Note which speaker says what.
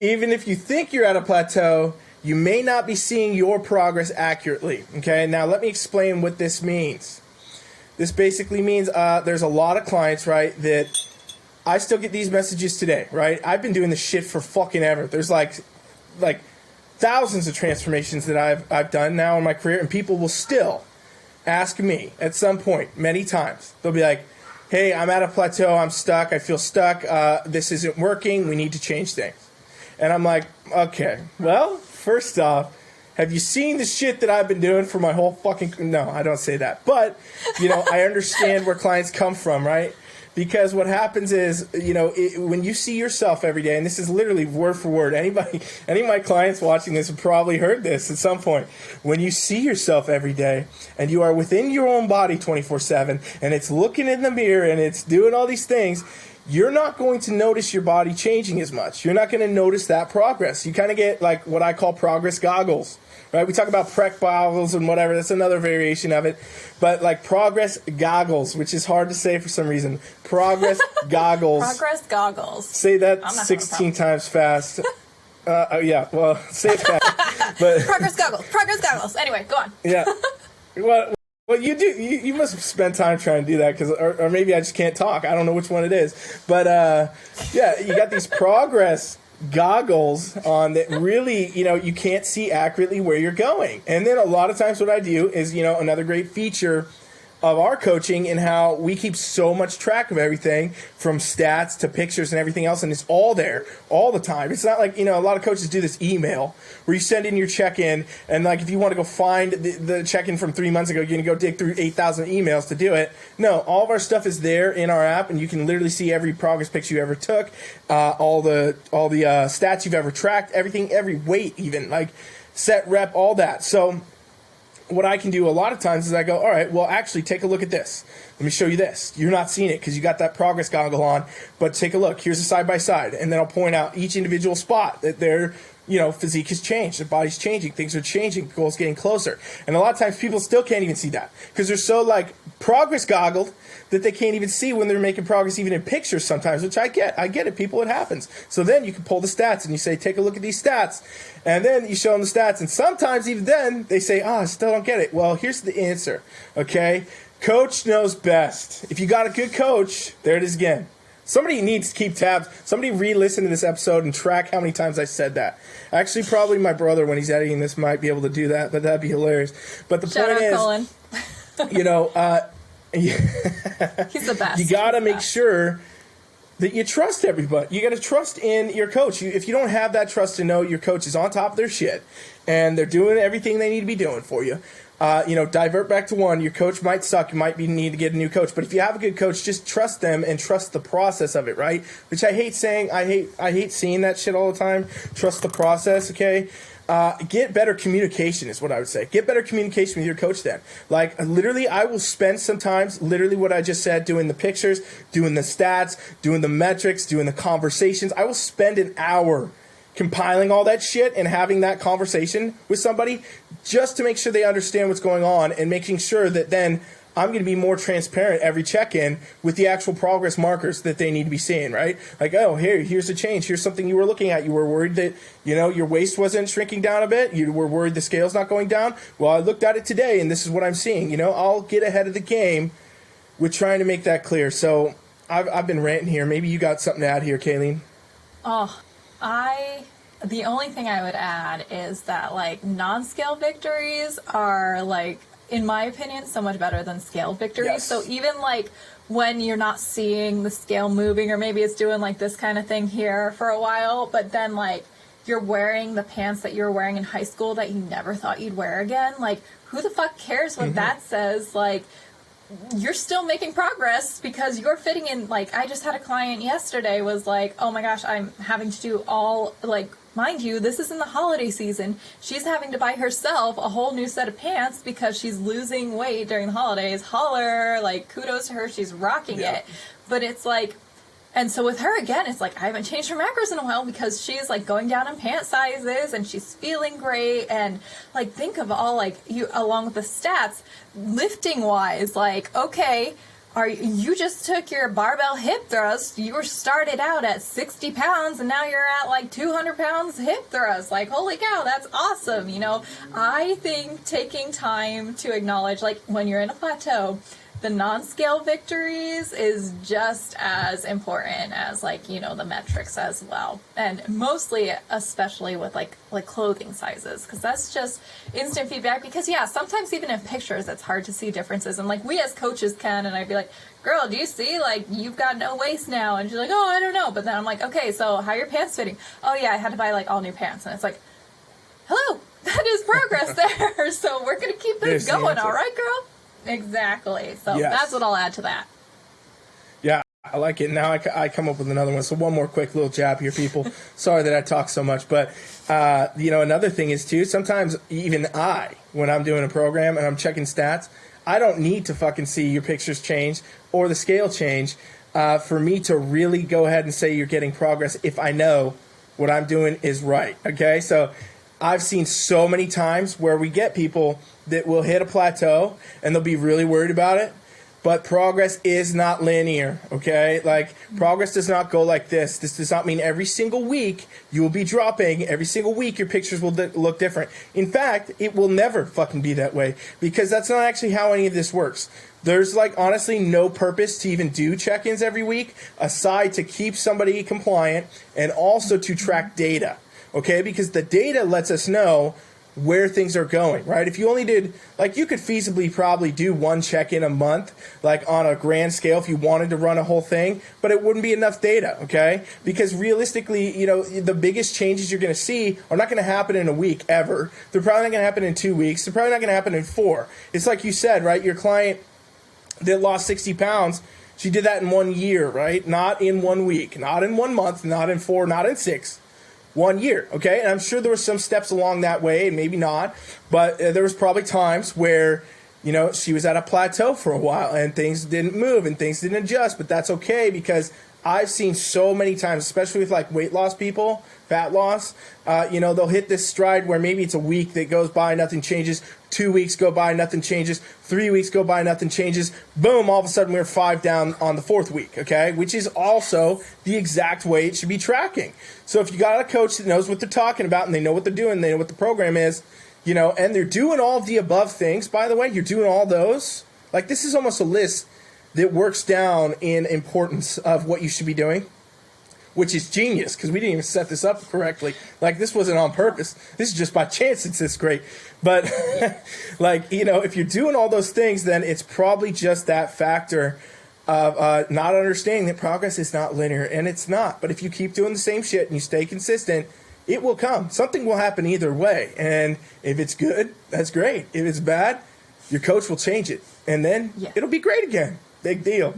Speaker 1: even if you think you're at a plateau, you may not be seeing your progress accurately. Okay, now let me explain what this means. This basically means there's a lot of clients, right, that I still get these messages today, right? I've been doing this shit for fucking ever. There's like thousands of transformations that I've done now in my career, and people will still ask me at some point, many times. They'll be like, hey, I'm at a plateau, I'm stuck, I feel stuck, this isn't working, we need to change things. And I'm like, okay, well, first off, have you seen the shit that I've been doing for my whole fucking... No, I don't say that. But, I understand where clients come from, right? Because what happens is, when you see yourself every day, and this is literally word for word, any of my clients watching this have probably heard this at some point. When you see yourself every day, and you are within your own body 24/7, and it's looking in the mirror, and it's doing all these things, you're not going to notice your body changing as much. You're not going to notice that progress. You kind of get like what I call progress goggles, right? We talk about Prec goggles and whatever. That's another variation of it. But like progress goggles, which is hard to say for some reason. Progress goggles.
Speaker 2: Progress goggles.
Speaker 1: Say that 16 times fast. Yeah, well, say it fast. But
Speaker 2: Progress goggles. Progress goggles. Anyway, go on.
Speaker 1: Yeah. Well, you do. You must spend time trying to do that, or maybe I just can't talk. I don't know which one it is. But yeah, you got these progress goggles on that really, you can't see accurately where you're going. And then a lot of times what I do is, another great feature of our coaching and how we keep so much track of everything from stats to pictures and everything else, and it's all there all the time. It's not like, a lot of coaches do this email where you send in your check-in, and like if you want to go find the check-in from 3 months ago, you're going to go dig through 8,000 emails to do it. No, all of our stuff is there in our app, and you can literally see every progress picture you ever took, all the stats you've ever tracked, everything, every weight even, like set, rep, all that. So what I can do a lot of times is I go, all right, well, actually, take a look at this. Let me show you this. You're not seeing it because you got that progress goggle on, but take a look. Here's a side-by-side, and then I'll point out each individual spot that their physique has changed. Their body's changing. Things are changing. The goal's getting closer. And a lot of times people still can't even see that because they're so, progress goggled that they can't even see when they're making progress even in pictures sometimes, which I get. I get it, people. It happens. So then you can pull the stats and you say, take a look at these stats. And then you show them the stats. And sometimes even then they say, I still don't get it. Well, here's the answer, okay? Coach knows best. If you got a good coach, there it is again. Somebody needs to keep tabs. Somebody re-listen to this episode and track how many times I said that. Actually, probably my brother, when he's editing this, might be able to do that, but that'd be hilarious. But the point is,
Speaker 2: Colin. He's the best.
Speaker 1: You got to make sure that you trust everybody. You got to trust in your coach. If you don't have that trust to know your coach is on top of their shit and they're doing everything they need to be doing for you, divert back to one. Your coach might suck. You might need to get a new coach. But if you have a good coach, just trust them and trust the process of it, right? Which I hate saying. I hate seeing that shit all the time. Trust the process, okay? Get better communication is what I would say. Get better communication with your coach then. Like, literally, I will spend sometimes, literally what I just said, doing the pictures, doing the stats, doing the metrics, doing the conversations. I will spend an hour compiling all that shit and having that conversation with somebody just to make sure they understand what's going on and making sure that then I'm going to be more transparent every check-in with the actual progress markers that they need to be seeing, right? Like, oh, here's a change. Here's something you were looking at. You were worried that, your waist wasn't shrinking down a bit. You were worried the scale's not going down. Well, I looked at it today, and this is what I'm seeing. I'll get ahead of the game with trying to make that clear. So I've been ranting here. Maybe you got something to add here, Kayleen.
Speaker 2: The only thing I would add is that, non-scale victories are, in my opinion, so much better than scale victories.
Speaker 1: Yes.
Speaker 2: So even, when you're not seeing the scale moving, or maybe it's doing, this kind of thing here for a while, but then, you're wearing the pants that you were wearing in high school that you never thought you'd wear again, who the fuck cares what that says? You're still making progress because you're fitting in. I just had a client yesterday was like, oh my gosh, I'm having to do all, mind you, this is in the holiday season. She's having to buy herself a whole new set of pants because she's losing weight during the holidays. Holler, kudos to her. She's rocking it. But it's and so with her, again, it's I haven't changed her macros in a while because she's going down in pant sizes and she's feeling great. And think of all you along with the stats, lifting wise, okay, you just took your barbell hip thrust. You were started out at 60 pounds and now you're at like 200 pounds hip thrust. Like, holy cow, that's awesome. You know, I think taking time to acknowledge, like, when you're in a plateau, the non-scale victories is just as important as, like, you know, the metrics as well. And mostly, especially with like clothing sizes, because that's just instant feedback. Because yeah, sometimes even in pictures, it's hard to see differences. And like we as coaches can, and I'd be like, girl, do you see, like, you've got no waist now? And she's like, oh, I don't know. But then I'm like, okay, so how are your pants fitting? Oh yeah, I had to buy like all new pants. And it's like, hello, that is progress there. So we're going to keep this going. All right, girl? Exactly. So that's what I'll add to that.
Speaker 1: Yeah, I like it. Now I come up with another one. So one more quick little jab here, people. Sorry that I talk so much. But, you know, another thing is, too, sometimes even when I'm doing a program and I'm checking stats, I don't need to fucking see your pictures change or the scale change for me to really go ahead and say you're getting progress if I know what I'm doing is right. Okay? So I've seen so many times where we get people that will hit a plateau and they'll be really worried about it, but progress is not linear, okay? Like, progress does not go like this. This does not mean every single week you will be dropping. Every single week your pictures will look different. In fact, it will never fucking be that way, because that's not actually how any of this works. There's, like, honestly no purpose to even do check-ins every week aside to keep somebody compliant and also to track data. Okay, because the data lets us know where things are going, right? If you only did, like, you could feasibly probably do one check-in a month, like on a grand scale if you wanted to run a whole thing, but it wouldn't be enough data, okay? Because realistically, you know, the biggest changes you're going to see are not going to happen in a week ever. They're probably not going to happen in 2 weeks. They're probably not going to happen in 4. It's like you said, right? Your client that lost 60 pounds, she did that in 1 year, right? Not in 1 week, not in 1 month, not in 4, not in 6. 1 year, okay? And I'm sure there were some steps along that way, and maybe not, but there was probably times where, you know, she was at a plateau for a while and things didn't move and things didn't adjust, but that's okay, because I've seen so many times, especially with like weight loss people, fat loss, you know, they'll hit this stride where maybe it's a week that goes by, nothing changes. 2 weeks go by, nothing changes. 3 weeks go by, nothing changes. Boom, all of a sudden we're 5 down on the 4th week, okay? Which is also the exact way it should be tracking. So if you got a coach that knows what they're talking about and they know what they're doing, they know what the program is, you know, and they're doing all of the above things, by the way, you're doing all those. Like, this is almost a list that works down in importance of what you should be doing, which is genius, because we didn't even set this up correctly. Like, this wasn't on purpose. This is just by chance it's this great. But, like, you know, if you're doing all those things, then it's probably just that factor of not understanding that progress is not linear, and it's not. But if you keep doing the same shit and you stay consistent, it will come. Something will happen either way. And if it's good, that's great. If it's bad, your coach will change it. And then it'll be great again. Big deal.